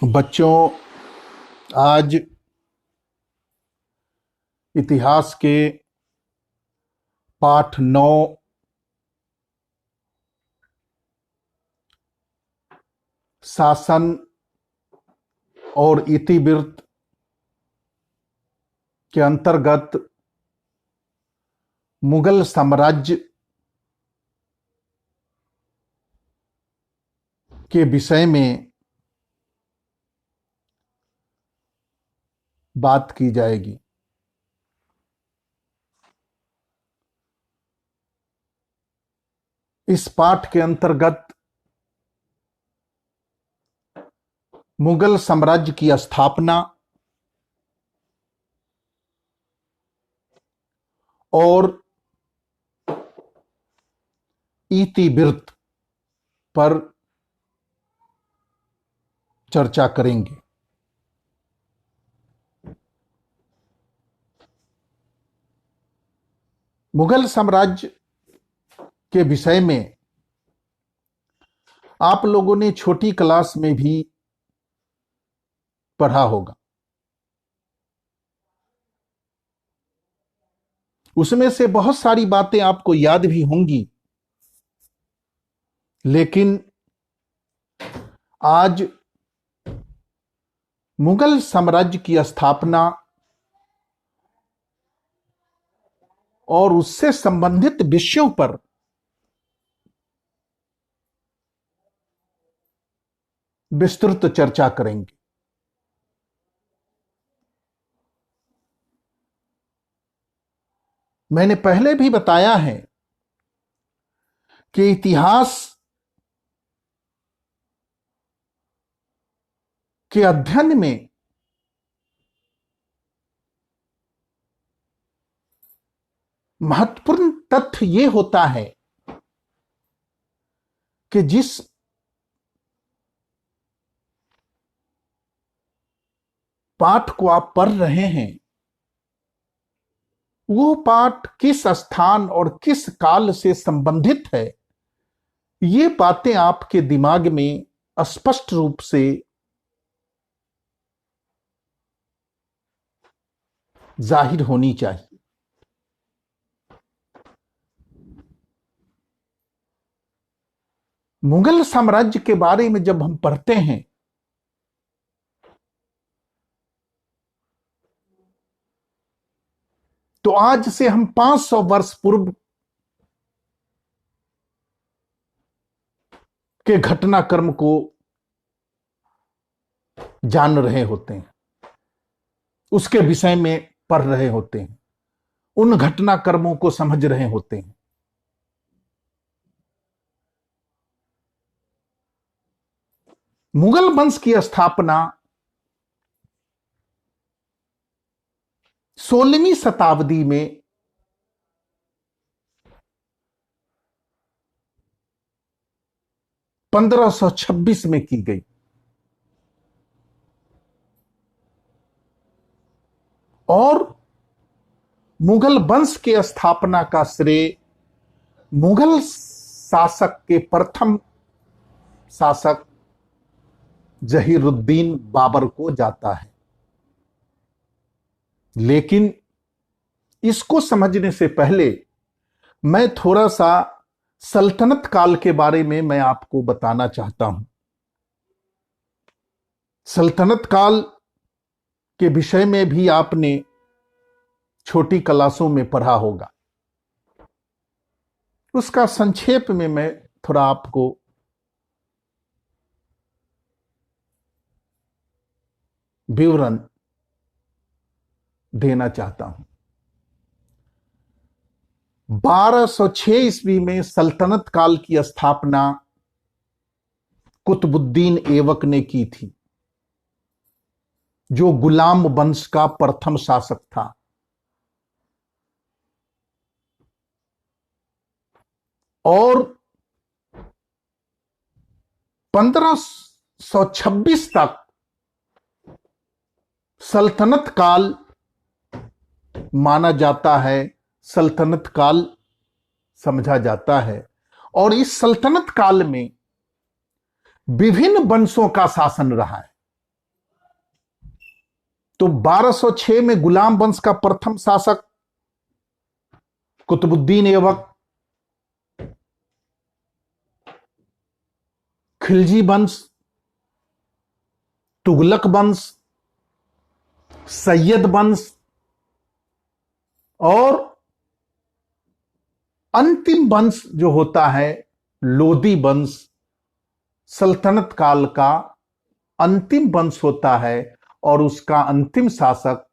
बच्चों, आज इतिहास के पाठ 9 शासन और इतिवृत्त के अंतर्गत मुगल साम्राज्य के विषय में बात की जाएगी। इस पाठ के अंतर्गत मुगल साम्राज्य की स्थापना और इतिवृत्त पर चर्चा करेंगे। मुगल साम्राज्य के विषय में आप लोगों ने छोटी क्लास में भी पढ़ा होगा। उसमें से बहुत सारी बातें आपको याद भी होंगी, लेकिन आज मुगल साम्राज्य की स्थापना और उससे संबंधित विषयों पर विस्तृत चर्चा करेंगे। मैंने पहले भी बताया है कि इतिहास के अध्ययन में महत्वपूर्ण तथ्य यह होता है कि जिस पाठ को आप पढ़ रहे हैं वो पाठ किस स्थान और किस काल से संबंधित है, ये बातें आपके दिमाग में स्पष्ट रूप से जाहिर होनी चाहिए। मुगल साम्राज्य के बारे में जब हम पढ़ते हैं तो आज से हम 500 वर्ष पूर्व के घटनाक्रम को जान रहे होते हैं, उसके विषय में पढ़ रहे होते हैं, उन घटनाक्रमों को समझ रहे होते हैं। मुगल वंश की स्थापना 16वीं शताब्दी में (1526) में की गई और मुगल वंश के स्थापना का श्रेय मुगल शासक के प्रथम शासक जहीरुद्दीन बाबर को जाता है। लेकिन इसको समझने से पहले मैं थोड़ा सा सल्तनत काल के बारे में मैं आपको बताना चाहता हूं। सल्तनत काल के विषय में भी आपने छोटी क्लासों में पढ़ा होगा। उसका संक्षेप में मैं थोड़ा आपको विवरण देना चाहता हूं। 1206 ईस्वी में सल्तनत काल की स्थापना कुतुबुद्दीन ऐबक ने की थी, जो गुलाम वंश का प्रथम शासक था। और 1526 तक सल्तनत काल माना जाता है, सल्तनत काल समझा जाता है। और इस सल्तनत काल में विभिन्न वंशों का शासन रहा है। तो 1206 में गुलाम वंश का प्रथम शासक कुतुबुद्दीन ऐबक, खिलजी वंश, तुगलक वंश, सैयद वंश और अंतिम वंश जो होता है लोदी वंश, सल्तनत काल का अंतिम वंश होता है और उसका अंतिम शासक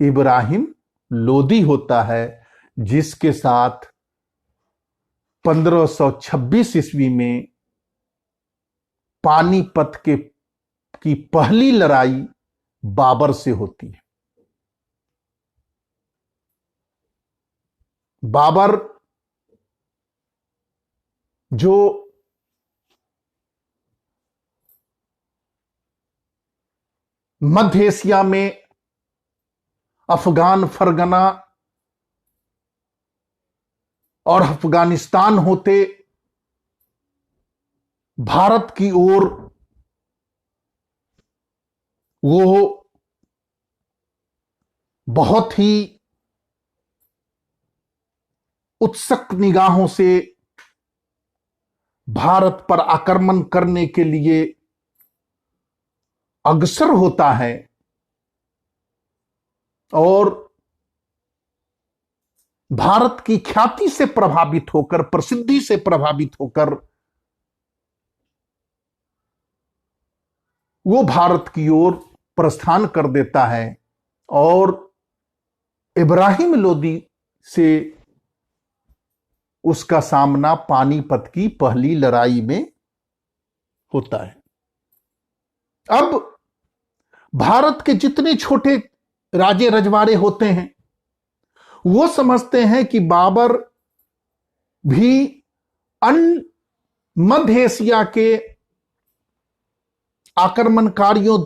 इब्राहिम लोदी होता है, जिसके साथ 1526 ईस्वी में पानीपत की पहली लड़ाई बाबर से होती है। बाबर जो मध्य एशिया में अफगान फरगना और अफगानिस्तान होते भारत की ओर वो बहुत ही उत्सुक निगाहों से भारत पर आक्रमण करने के लिए अग्रसर होता है और भारत की ख्याति से प्रभावित होकर, प्रसिद्धि से प्रभावित होकर वो भारत की ओर प्रस्थान कर देता है और इब्राहिम लोदी से उसका सामना पानीपत की पहली लड़ाई में होता है। अब भारत के जितने छोटे राजे रजवाड़े होते हैं वो समझते हैं कि बाबर भी अन्य मध्य एशिया के आक्रमणकारियों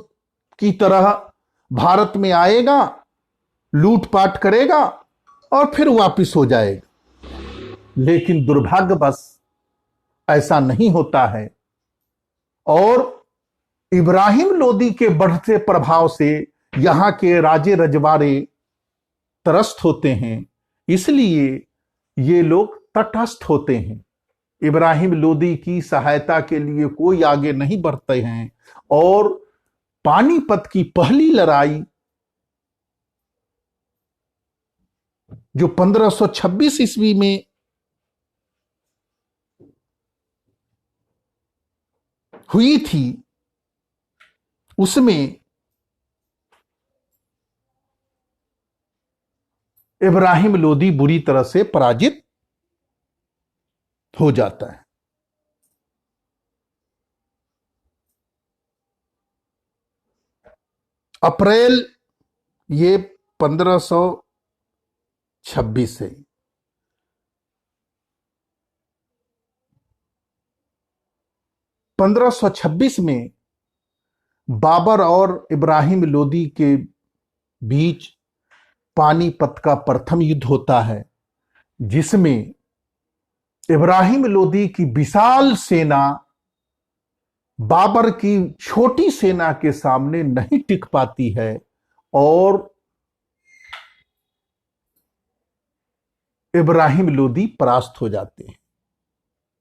की तरह भारत में आएगा, लूटपाट करेगा और फिर वापस हो जाएगा। लेकिन दुर्भाग्यवश ऐसा नहीं होता है और इब्राहिम लोदी के बढ़ते प्रभाव से यहां के राजे रजवाड़े त्रस्त होते हैं, इसलिए ये लोग तटस्थ होते हैं। इब्राहिम लोदी की सहायता के लिए कोई आगे नहीं बढ़ते हैं और पानीपत की पहली लड़ाई जो 1526 ईस्वी में हुई थी उसमें इब्राहिम लोदी बुरी तरह से पराजित हो जाता है। अप्रैल ये 1526 है। पंद्रह सौ छब्बीस में बाबर और इब्राहिम लोदी के बीच पानीपत का प्रथम युद्ध होता है, जिसमें इब्राहिम लोदी की विशाल सेना बाबर की छोटी सेना के सामने नहीं टिक पाती है और इब्राहिम लोदी परास्त हो जाते हैं।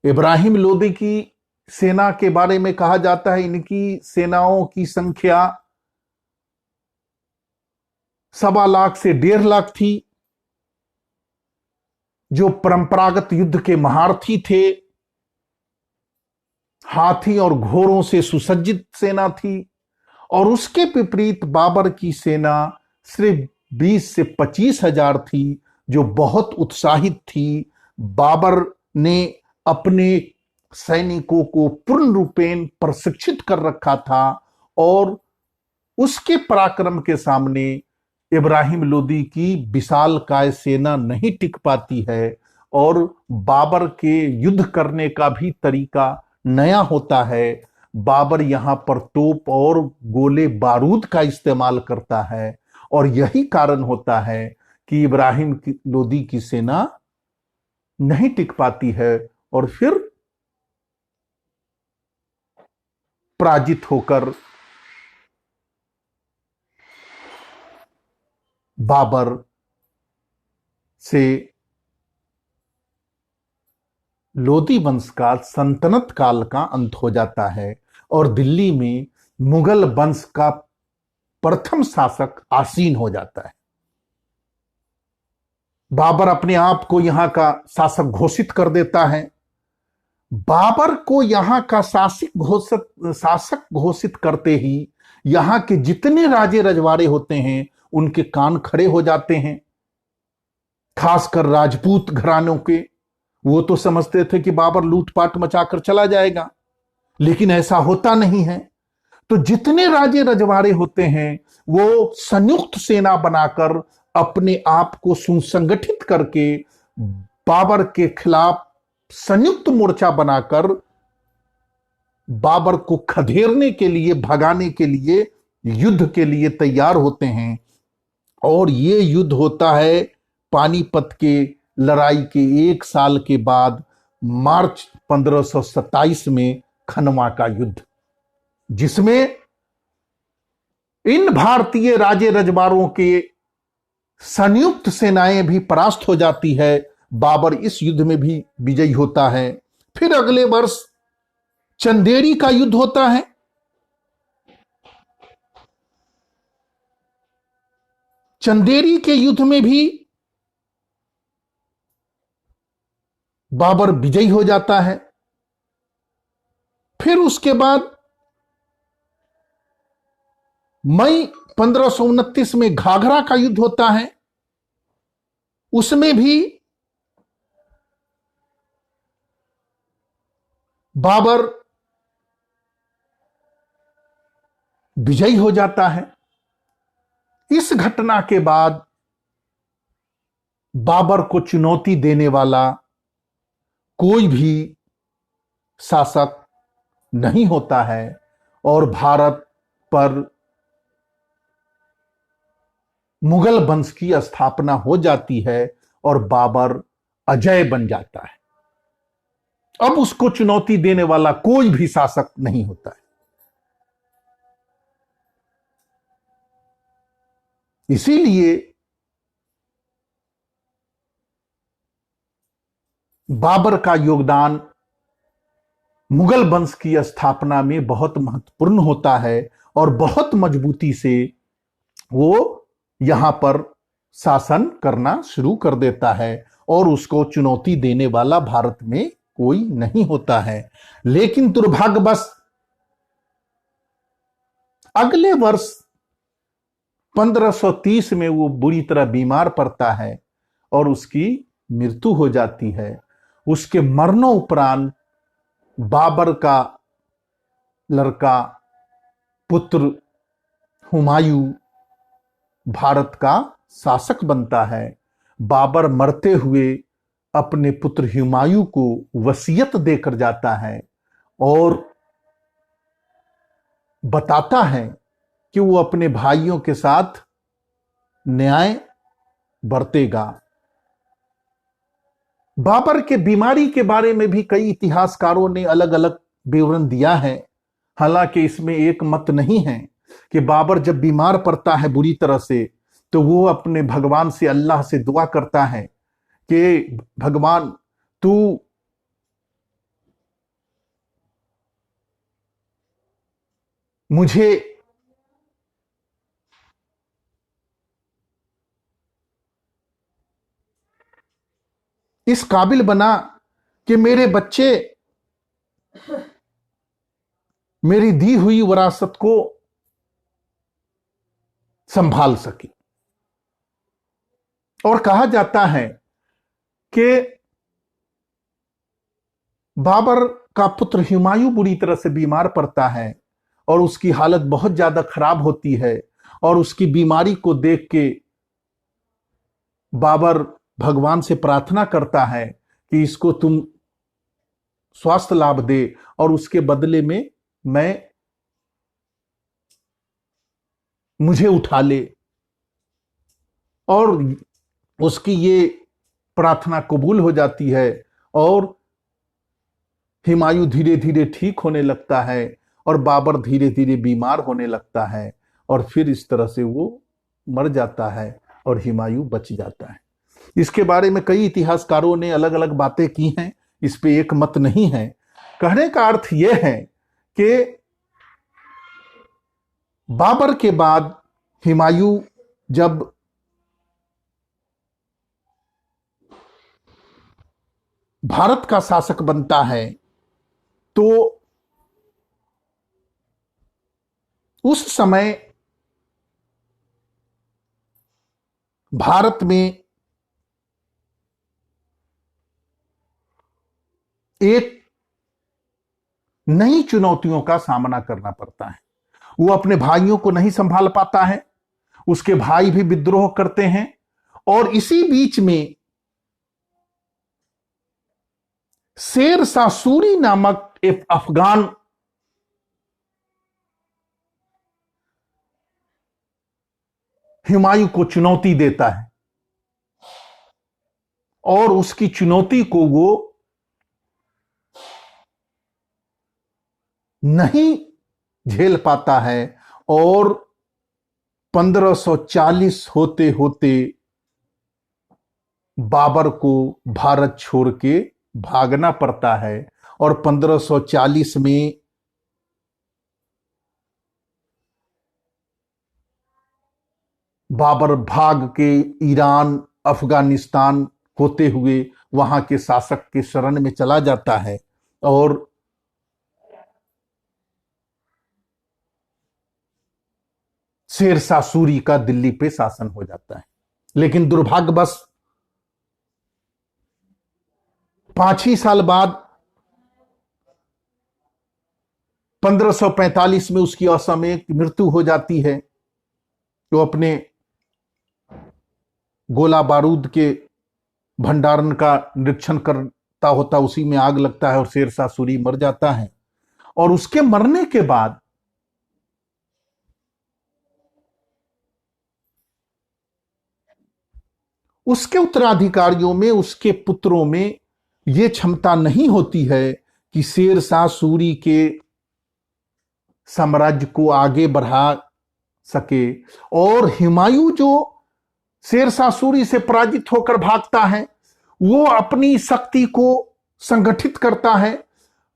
इब्राहिम लोदी की सेना के बारे में कहा जाता है इनकी सेनाओं की संख्या 1.25 लाख से 1.5 लाख थी, जो परंपरागत युद्ध के महारथी थे। हाथी और घोड़ों से सुसज्जित सेना थी और उसके विपरीत बाबर की सेना सिर्फ 20 से 25 हजार थी, जो बहुत उत्साहित थी। बाबर ने अपने सैनिकों को पूर्ण रूपेण प्रशिक्षित कर रखा था और उसके पराक्रम के सामने इब्राहिम लोदी की विशालकाय सेना नहीं टिक पाती है और बाबर के युद्ध करने का भी तरीका नया होता है। बाबर यहां पर तोप और गोले बारूद का इस्तेमाल करता है और यही कारण होता है कि इब्राहिम लोदी की सेना नहीं टिक पाती है और फिर पराजित होकर बाबर से लोदी वंश का सल्तनत काल का अंत हो जाता है और दिल्ली में मुगल वंश का प्रथम शासक आसीन हो जाता है। बाबर अपने आप को यहां का शासक घोषित कर देता है। बाबर को यहां का शासक घोषित करते ही यहां के जितने राजे रजवाड़े होते हैं उनके कान खड़े हो जाते हैं, खासकर राजपूत घरानों के। वो तो समझते थे कि बाबर लूटपाट मचाकर चला जाएगा, लेकिन ऐसा होता नहीं है। तो जितने राजे रजवाड़े होते हैं वो संयुक्त सेना बनाकर अपने आप को सुसंगठित करके बाबर के खिलाफ संयुक्त मोर्चा बनाकर बाबर को खदेड़ने के लिए, भगाने के लिए, युद्ध के लिए तैयार होते हैं। और ये युद्ध होता है पानीपत के लड़ाई के 1 साल के बाद, मार्च 1527 में खनवा का युद्ध, जिसमें इन भारतीय राजे रजवाड़ों के संयुक्त सेनाएं भी परास्त हो जाती है। बाबर इस युद्ध में भी विजयी होता है। फिर अगले वर्ष चंदेरी का युद्ध होता है। चंदेरी के युद्ध में भी बाबर विजयी हो जाता है। फिर उसके बाद मई 1529 में घाघरा का युद्ध होता है। उसमें भी बाबर विजयी हो जाता है। इस घटना के बाद बाबर को चुनौती देने वाला कोई भी शासक नहीं होता है और भारत पर मुगल वंश की स्थापना हो जाती है और बाबर अजय बन जाता है। अब उसको चुनौती देने वाला कोई भी शासक नहीं होता है। इसीलिए बाबर का योगदान मुगल वंश की स्थापना में बहुत महत्वपूर्ण होता है और बहुत मजबूती से वो यहां पर शासन करना शुरू कर देता है और उसको चुनौती देने वाला भारत में कोई नहीं होता है। लेकिन दुर्भाग्यवश अगले वर्ष 1530 में वो बुरी तरह बीमार पड़ता है और उसकी मृत्यु हो जाती है। उसके मरणोपरांत बाबर का लड़का पुत्र हुमायूं भारत का शासक बनता है। बाबर मरते हुए अपने पुत्र हुमायूं को वसीयत देकर जाता है और बताता है कि वो अपने भाइयों के साथ न्याय बरतेगा। बाबर के बीमारी के बारे में भी कई इतिहासकारों ने अलग अलग विवरण दिया है। हालांकि इसमें एक मत नहीं है कि बाबर जब बीमार पड़ता है बुरी तरह से तो वो अपने भगवान से, अल्लाह से दुआ करता है कि भगवान तू मुझे इस काबिल बना कि मेरे बच्चे मेरी दी हुई विरासत को संभाल सके। और कहा जाता है कि बाबर का पुत्र हुमायूं बुरी तरह से बीमार पड़ता है और उसकी हालत बहुत ज्यादा खराब होती है और उसकी बीमारी को देख के बाबर भगवान से प्रार्थना करता है कि इसको तुम स्वास्थ्य लाभ दे और उसके बदले में मुझे उठा ले। और उसकी ये प्रार्थना कबूल हो जाती है और हुमायूं धीरे धीरे ठीक होने लगता है और बाबर धीरे धीरे बीमार होने लगता है और फिर इस तरह से वो मर जाता है। और हुमायूं बच जाता है। इसके बारे में कई इतिहासकारों ने अलग अलग बातें की हैं, इस पे एक मत नहीं है। कहने का अर्थ यह है कि बाबर के बाद हुमायूं जब भारत का शासक बनता है तो उस समय भारत में एक नई चुनौतियों का सामना करना पड़ता है। वो अपने भाइयों को नहीं संभाल पाता है, उसके भाई भी विद्रोह करते हैं, और इसी बीच में शेर शाह सूरी नामक एक अफगान हुमायूं को चुनौती देता है, और उसकी चुनौती को वो नहीं झेल पाता है, और 1540 होते होते बाबर को भारत छोड़ के भागना पड़ता है। और 1540 में बाबर भाग के ईरान, अफगानिस्तान होते हुए वहां के शासक के शरण में चला जाता है, और शेर शाह सूरी का दिल्ली पे शासन हो जाता है। लेकिन दुर्भाग्यवश 5 ही साल बाद 1545 में उसकी असामयिक मृत्यु हो जाती है। तो अपने गोला बारूद के भंडारण का निरीक्षण करता होता उसी में आग लगता है और शेर शाह सूरी मर जाता है। और उसके मरने के बाद उसके उत्तराधिकारियों में, उसके पुत्रों में यह क्षमता नहीं होती है कि शेर शाह सूरी के साम्राज्य को आगे बढ़ा सके। और हुमायूं जो शेर शाह सूरी से पराजित होकर भागता है, वो अपनी शक्ति को संगठित करता है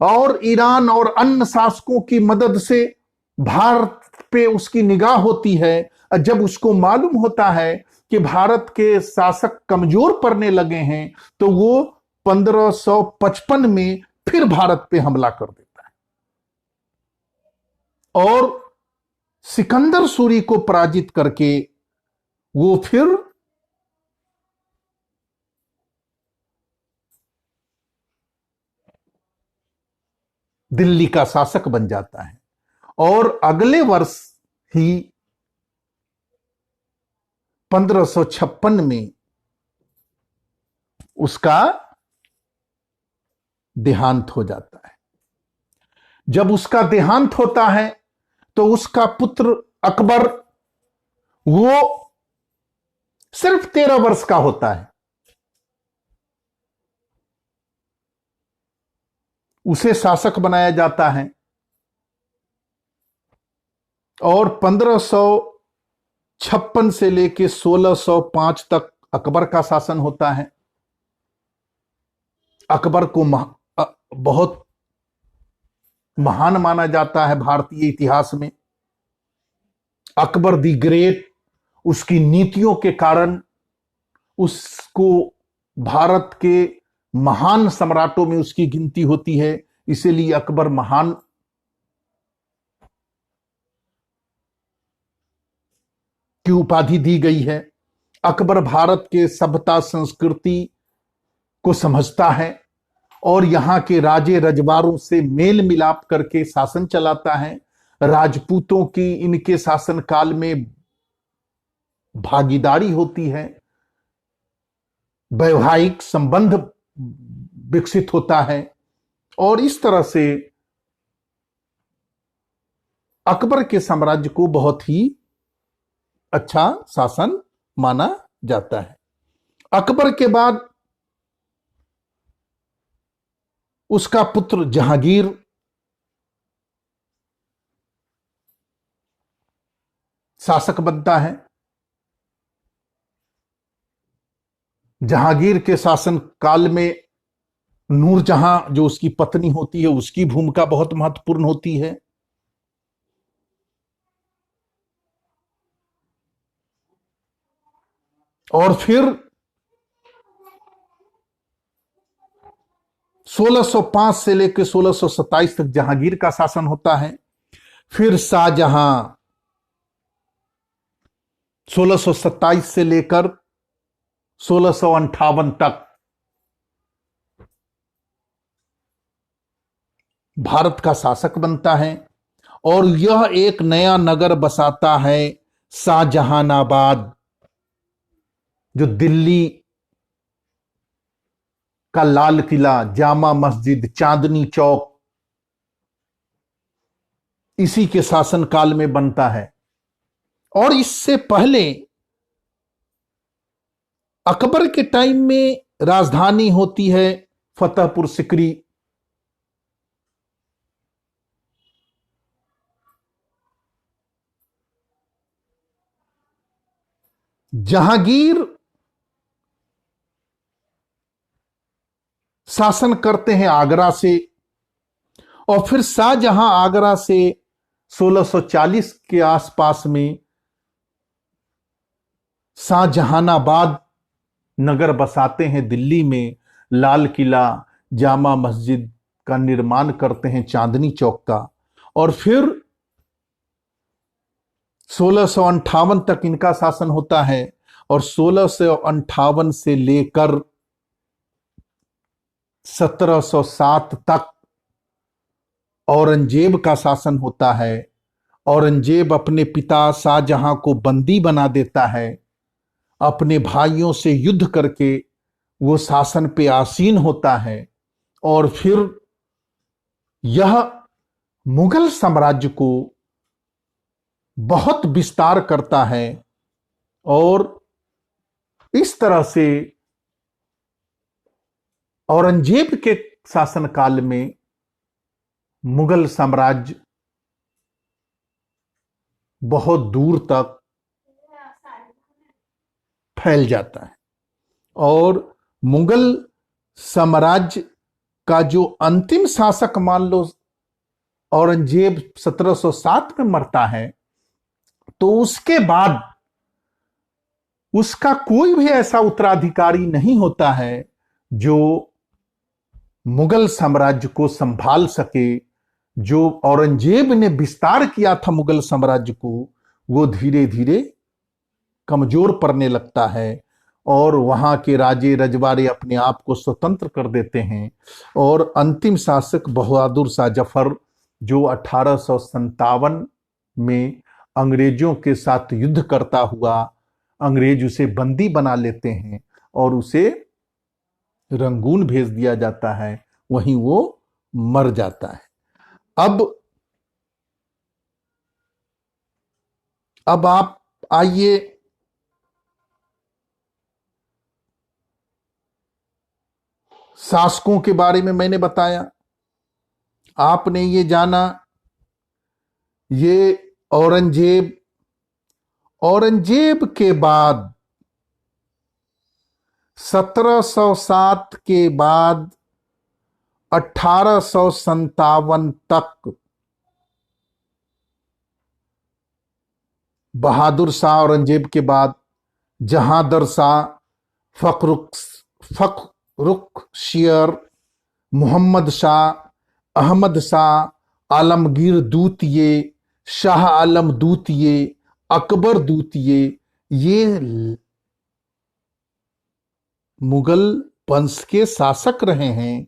और ईरान और अन्य शासकों की मदद से भारत पे उसकी निगाह होती है। जब उसको मालूम होता है कि भारत के शासक कमजोर पड़ने लगे हैं, तो वो 1555 में फिर भारत पे हमला कर देता है, और सिकंदर सूरी को पराजित करके वो फिर दिल्ली का शासक बन जाता है। और अगले वर्ष ही 1556 में उसका देहांत हो जाता है। जब उसका देहांत होता है तो उसका पुत्र अकबर, वो सिर्फ 13 वर्ष का होता है, उसे शासक बनाया जाता है। और 1556 से लेकर 1605 तक अकबर का शासन होता है। अकबर को बहुत महान माना जाता है भारतीय इतिहास में। अकबर द ग्रेट, उसकी नीतियों के कारण उसको भारत के महान सम्राटों में उसकी गिनती होती है, इसीलिए अकबर महान की उपाधि दी गई है। अकबर भारत के सभ्यता संस्कृति को समझता है और यहां के राजे रजवाड़ों से मेल मिलाप करके शासन चलाता है। राजपूतों की इनके शासनकाल में भागीदारी होती है, वैवाहिक संबंध विकसित होता है, और इस तरह से अकबर के साम्राज्य को बहुत ही अच्छा शासन माना जाता है। अकबर के बाद उसका पुत्र जहांगीर शासक बनता है। जहांगीर के शासन काल में नूरजहां जो उसकी पत्नी होती है उसकी भूमिका बहुत महत्वपूर्ण होती है। और फिर 1605 से लेकर 1627 तक जहांगीर का शासन होता है। फिर शाहजहां 1627 से लेकर 1658 तक भारत का शासक बनता है और यह एक नया नगर बसाता है शाहजहानाबाद, जो दिल्ली का लाल किला, जामा मस्जिद, चांदनी चौक इसी के शासनकाल में बनता है। और इससे पहले अकबर के टाइम में राजधानी होती है फतेहपुर सिकरी। जहांगीर शासन करते हैं आगरा से और फिर शाहजहां आगरा से 1640 के आसपास में शाहजहानाबाद नगर बसाते हैं दिल्ली में। लाल किला, जामा मस्जिद का निर्माण करते हैं, चांदनी चौक का। और फिर 1658 तक इनका शासन होता है और 1658 से लेकर 1707 तक औरंगजेब का शासन होता है। औरंगजेब अपने पिता शाहजहां को बंदी बना देता है। अपने भाइयों से युद्ध करके वो शासन पे आसीन होता है और फिर यह मुगल साम्राज्य को बहुत विस्तार करता है और इस तरह से औरंगजेब के शासनकाल में मुगल साम्राज्य बहुत दूर तक फैल जाता है। और मुगल साम्राज्य का जो अंतिम शासक, मान लो औरंगजेब 1707 में मरता है, तो उसके बाद उसका कोई भी ऐसा उत्तराधिकारी नहीं होता है जो मुगल साम्राज्य को संभाल सके। जो औरंगजेब ने विस्तार किया था मुगल साम्राज्य को, वो धीरे धीरे कमजोर पड़ने लगता है और वहां के राजे रजवाड़े अपने आप को स्वतंत्र कर देते हैं। और अंतिम शासक बहादुर शाह जफर, जो 1857 में अंग्रेजों के साथ युद्ध करता हुआ, अंग्रेज उसे बंदी बना लेते हैं और उसे रंगून भेज दिया जाता है, वहीं वो मर जाता है। अब आप आइए शासकों के बारे में। मैंने बताया, आपने ये जाना, ये औरंगजेब के बाद 1707 के बाद 1857 तक बहादुर शाह, औरंगजेब के बाद जहांदर शाह, फखरुख शेर, मोहम्मद शाह, अहमद शाह, आलमगीर दूतिये, शाह आलम दूतिये, अकबर दूतिये, ये मुगल वंश के शासक रहे हैं।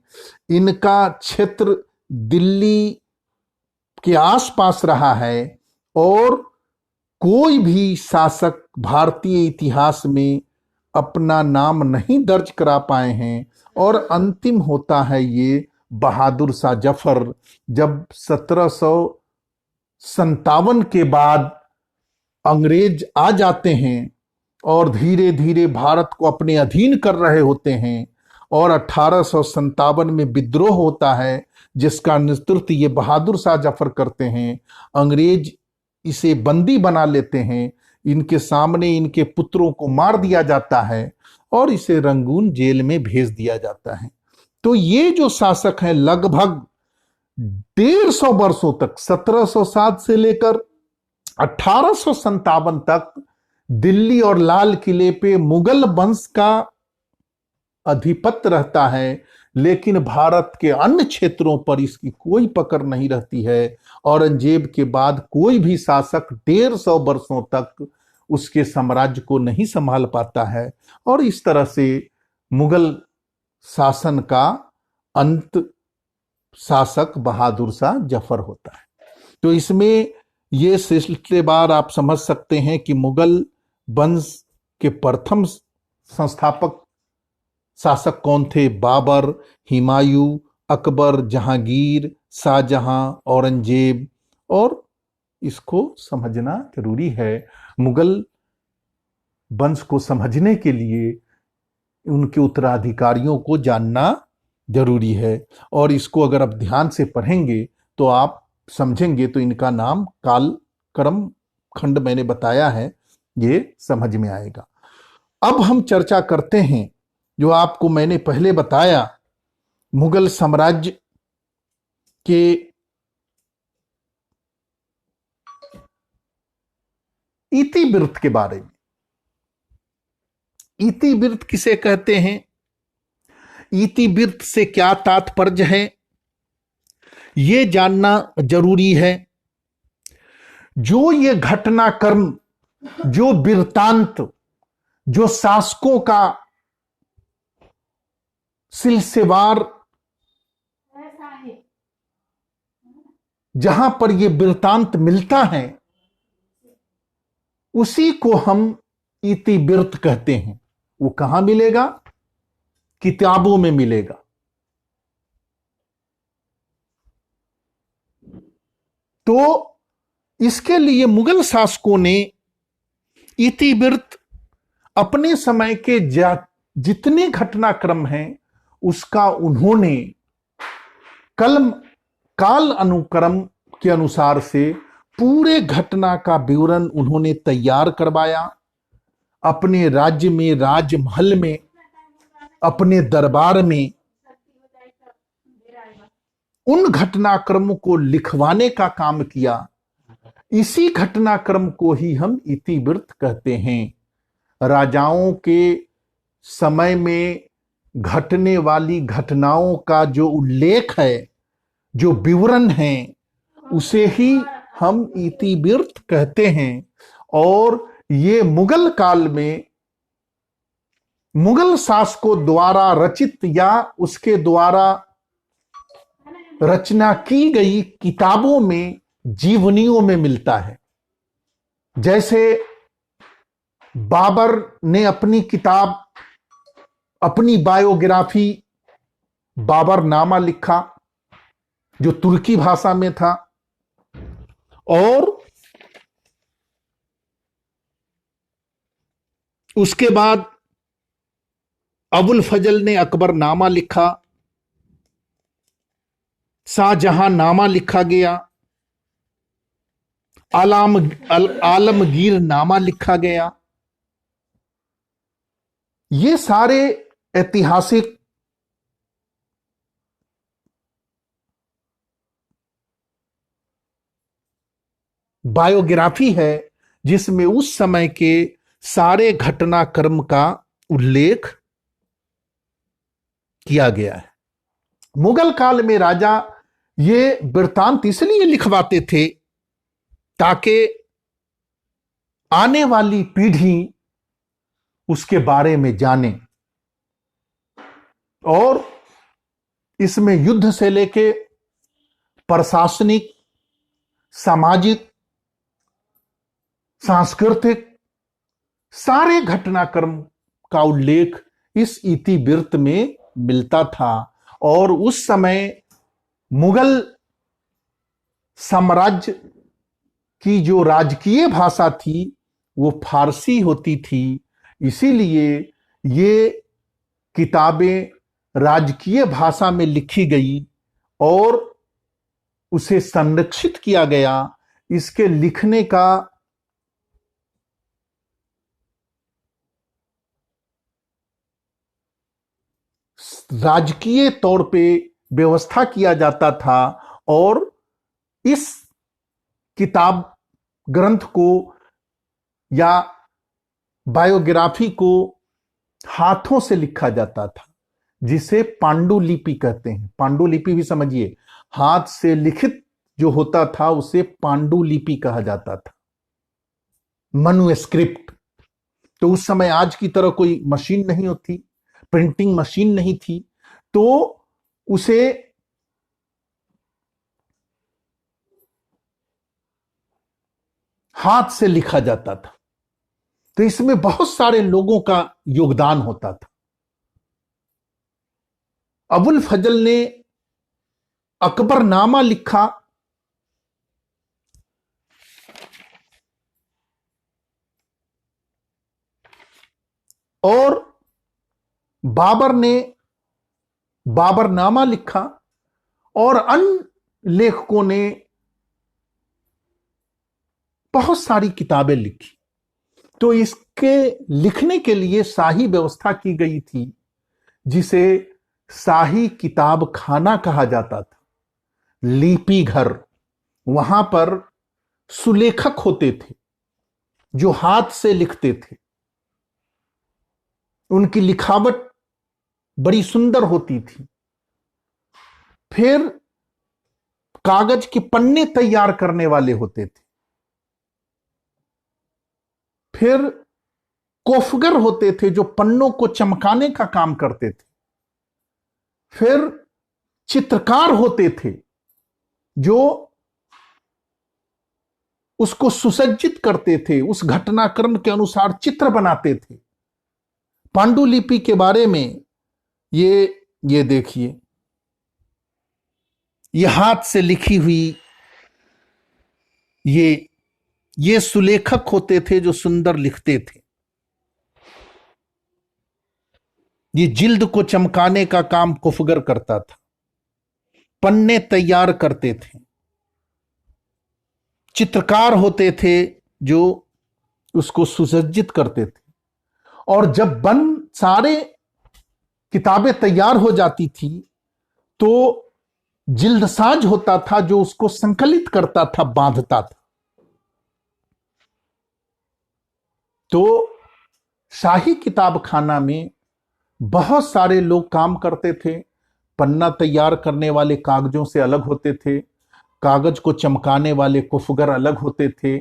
इनका क्षेत्र दिल्ली के आसपास रहा है और कोई भी शासक भारतीय इतिहास में अपना नाम नहीं दर्ज करा पाए हैं। और अंतिम होता है ये बहादुर शाह जफर, जब 1757 के बाद अंग्रेज आ जाते हैं और धीरे धीरे भारत को अपने अधीन कर रहे होते हैं और 1857 में विद्रोह होता है जिसका नेतृत्व ये बहादुर शाह जफर करते हैं। अंग्रेज इसे बंदी बना लेते हैं, इनके सामने इनके पुत्रों को मार दिया जाता है और इसे रंगून जेल में भेज दिया जाता है। तो ये जो शासक हैं लगभग 150 वर्षों तक 1707 से लेकर 1857 तक दिल्ली और लाल किले पे मुगल वंश का अधिपत्य रहता है, लेकिन भारत के अन्य क्षेत्रों पर इसकी कोई पकड़ नहीं रहती है। औरंगजेब के बाद कोई भी शासक 150 वर्षों तक उसके साम्राज्य को नहीं संभाल पाता है, और इस तरह से मुगल शासन का अंत शासक बहादुर शाह जफर होता है। तो इसमें ये सिलसिलेवार आप समझ सकते हैं कि मुगल वंश के प्रथम संस्थापक शासक कौन थे? बाबर, हुमायूं, अकबर, जहांगीर, शाहजहां, औरंगजेब। और इसको समझना जरूरी है। मुगल वंश को समझने के लिए उनके उत्तराधिकारियों को जानना जरूरी है, और इसको अगर आप ध्यान से पढ़ेंगे तो आप समझेंगे। तो इनका नाम कालक्रम खंड मैंने बताया है, ये समझ में आएगा। अब हम चर्चा करते हैं जो आपको मैंने पहले बताया, मुगल साम्राज्य के इतिवृत्त के बारे में। इतिवृत्त किसे कहते हैं? इतिवृत्त से क्या तात्पर्य है, यह जानना जरूरी है। जो ये घटनाक्रम, जो वृत्तांत, जो शासकों का सिलसिलेवार, जहां पर यह वृत्तांत मिलता है, उसी को हम इतिवृत्त कहते हैं। वो कहां मिलेगा? किताबों में मिलेगा। तो इसके लिए मुगल शासकों ने इतिवृत्त अपने समय के जितने घटनाक्रम हैं उसका उन्होंने काल अनुक्रम के अनुसार से पूरे घटना का विवरण उन्होंने तैयार करवाया। अपने राज्य में, राजमहल में, अपने दरबार में उन घटनाक्रमों को लिखवाने का काम किया। इसी घटनाक्रम को ही हम इतिवृत्त कहते हैं। राजाओं के समय में घटने वाली घटनाओं का जो उल्लेख है, जो विवरण है, उसे ही हम इतिवृत्त कहते हैं। और ये मुगल काल में मुगल शासकों द्वारा रचित या उसके द्वारा रचना की गई किताबों में, जीवनियों में मिलता है। जैसे बाबर ने अपनी किताब, अपनी बायोग्राफी बाबरनामा लिखा, जो तुर्की भाषा में था। और उसके बाद अबुल फजल ने अकबरनामा लिखा, शाहजहां नामा लिखा गया, आलमगीर नामा लिखा गया। ये सारे ऐतिहासिक बायोग्राफी है, जिसमें उस समय के सारे घटनाक्रम का उल्लेख किया गया है। मुगल काल में राजा ये वृत्तांत इसलिए लिखवाते थे ताकि आने वाली पीढ़ी उसके बारे में जाने, और इसमें युद्ध से लेके प्रशासनिक, सामाजिक, सांस्कृतिक सारे घटनाक्रम का उल्लेख इस इतिवृत्त में मिलता था। और उस समय मुगल साम्राज्य की जो राजकीय भाषा थी वो फारसी होती थी। इसीलिए ये किताबें राजकीय भाषा में लिखी गई और उसे संरक्षित किया गया। इसके लिखने का राजकीय तौर पे व्यवस्था किया जाता था और इस किताब ग्रंथ को या बायोग्राफी को हाथों से लिखा जाता था, जिसे पांडुलिपि कहते हैं। पांडुलिपि भी समझिए, हाथ से लिखित जो होता था उसे पांडुलिपि कहा जाता था, मनुस्क्रिप्ट। तो उस समय आज की तरह कोई मशीन नहीं होती, प्रिंटिंग मशीन नहीं थी, तो उसे हाथ से लिखा जाता था। तो इसमें बहुत सारे लोगों का योगदान होता था। अबुल फजल ने अकबरनामा लिखा और बाबर ने बाबरनामा लिखा और अन्य लेखकों ने बहुत सारी किताबें लिखी। तो इसके लिखने के लिए शाही व्यवस्था की गई थी, जिसे शाही किताब खाना कहा जाता था, लिपि घर। वहां पर सुलेखक होते थे जो हाथ से लिखते थे। उनकी लिखावट बड़ी सुंदर होती थी। फिर कागज के पन्ने तैयार करने वाले होते थे। फिर कोफगर होते थे जो पन्नों को चमकाने का काम करते थे। फिर चित्रकार होते थे जो उसको सुसज्जित करते थे, उस घटनाक्रम के अनुसार चित्र बनाते थे। पांडुलिपि के बारे में ये देखिए, ये हाथ से लिखी हुई ये सुलेखक होते थे जो सुंदर लिखते थे। ये जिल्द को चमकाने का काम कुफगर करता था, पन्ने तैयार करते थे। चित्रकार होते थे जो उसको सुसज्जित करते थे। और जब सारे किताबें तैयार हो जाती थी तो जिल्दसाज होता था जो उसको संकलित करता था, बांधता था। तो शाही किताब खाना में बहुत सारे लोग काम करते थे। पन्ना तैयार करने वाले कागजों से अलग होते थे, कागज को चमकाने वाले कुफगर अलग होते थे,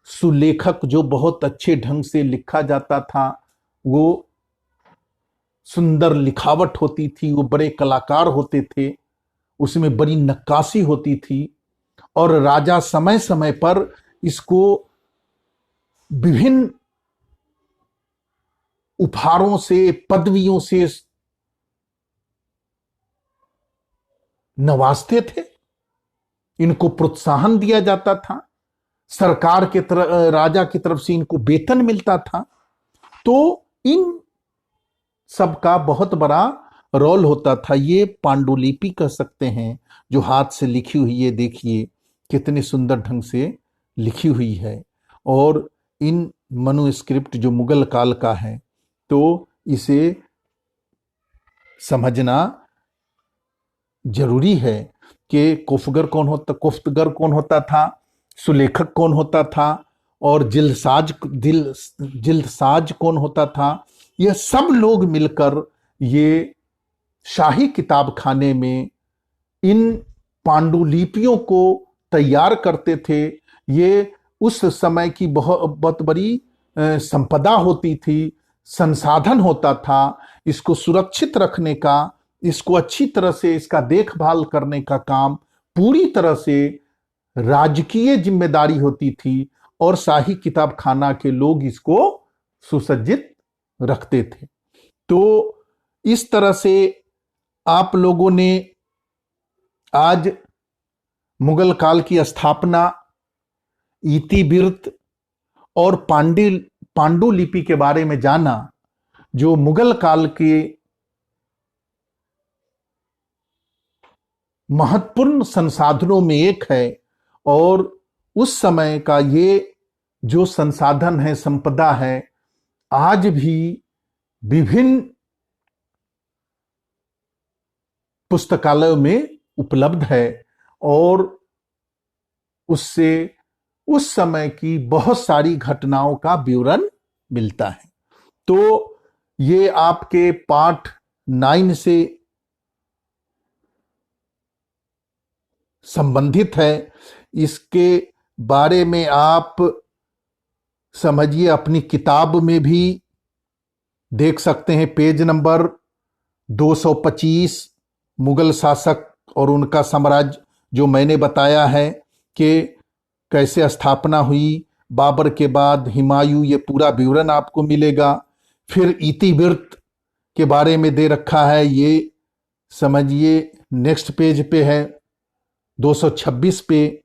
सुलेखक जो बहुत अच्छे ढंग से लिखा जाता था, वो सुंदर लिखावट होती थी, वो बड़े कलाकार होते थे, उसमें बड़ी नक्काशी होती थी। और राजा समय समय पर इसको विभिन्न उपहारों से, पदवियों से नवाजते थे। इनको प्रोत्साहन दिया जाता था, सरकार के तरफ, राजा की तरफ से इनको वेतन मिलता था। तो इन सबका बहुत बड़ा रोल होता था। ये पांडुलिपि कह सकते हैं जो हाथ से लिखी हुई, ये देखिए कितनी सुंदर ढंग से लिखी हुई है। और इन मनुस्क्रिप्ट जो मुगल काल का है, तो इसे समझना जरूरी है कि कोफगर कौन होता, कोफ्तगर कौन होता था, सुलेखक कौन होता था, और जिल्दसाज कौन होता था। यह सब लोग मिलकर ये शाही किताब खाने में इन पांडुलिपियों को तैयार करते थे। ये उस समय की बहुत बड़ी संपदा होती थी, संसाधन होता था। इसको सुरक्षित रखने का, इसको अच्छी तरह से इसका देखभाल करने का काम पूरी तरह से राजकीय जिम्मेदारी होती थी, और शाही किताब खाना के लोग इसको सुसज्जित रखते थे। तो इस तरह से आप लोगों ने आज मुगल काल की स्थापना, इतिवृत्त और पांडुलिपि के बारे में जाना, जो मुगल काल के महत्वपूर्ण संसाधनों में एक है। और उस समय का ये जो संसाधन है, संपदा है, आज भी विभिन्न पुस्तकालयों में उपलब्ध है और उससे उस समय की बहुत सारी घटनाओं का विवरण मिलता है। तो ये आपके पार्ट 9 से संबंधित है। इसके बारे में आप समझिए, अपनी किताब में भी देख सकते हैं। पेज नंबर 225, मुगल शासक और उनका साम्राज्य, जो मैंने बताया है कि कैसे स्थापना हुई, बाबर के बाद हुमायूं, ये पूरा विवरण आपको मिलेगा। फिर इतिवृत्त के बारे में दे रखा है, ये समझिए नेक्स्ट पेज पे है, 226 पे।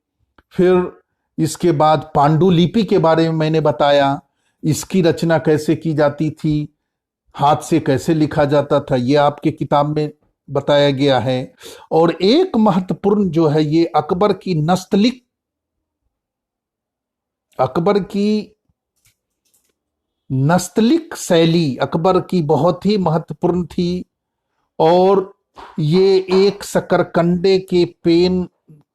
फिर इसके बाद पांडुलिपि के बारे में मैंने बताया, इसकी रचना कैसे की जाती थी, हाथ से कैसे लिखा जाता था, ये आपके किताब में बताया गया है। और एक महत्वपूर्ण जो है, ये अकबर की नस्तलिक शैली अकबर की बहुत ही महत्वपूर्ण थी। और ये एक शकरकंडे के पेन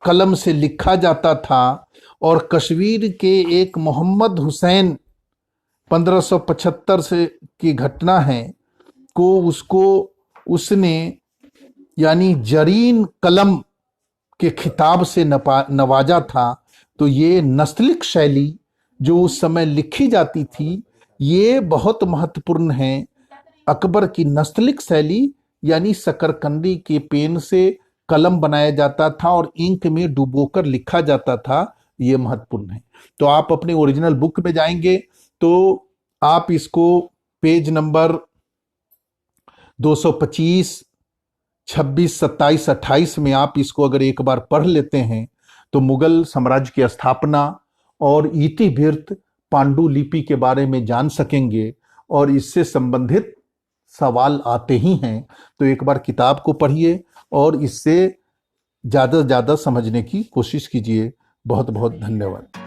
कलम से लिखा जाता था। और कश्मीर के एक मोहम्मद हुसैन 1575 से की घटना है उसने यानी जरीन कलम के खिताब से नवाजा था। तो ये नस्तलिक शैली जो उस समय लिखी जाती थी, ये बहुत महत्वपूर्ण है। अकबर की नस्तलिक शैली यानी शकरकंदी के पेन से कलम बनाया जाता था और इंक में डुबोकर लिखा जाता था, ये महत्वपूर्ण है। तो आप अपने ओरिजिनल बुक में जाएंगे तो आप इसको पेज नंबर 225, 26, 27, 28 में आप इसको अगर एक बार पढ़ लेते हैं तो मुगल साम्राज्य की स्थापना और इतिवृत्त पांडुलिपि के बारे में जान सकेंगे। और इससे संबंधित सवाल आते ही हैं, तो एक बार किताब को पढ़िए और इससे ज़्यादा से ज़्यादा समझने की कोशिश कीजिए। बहुत बहुत धन्यवाद।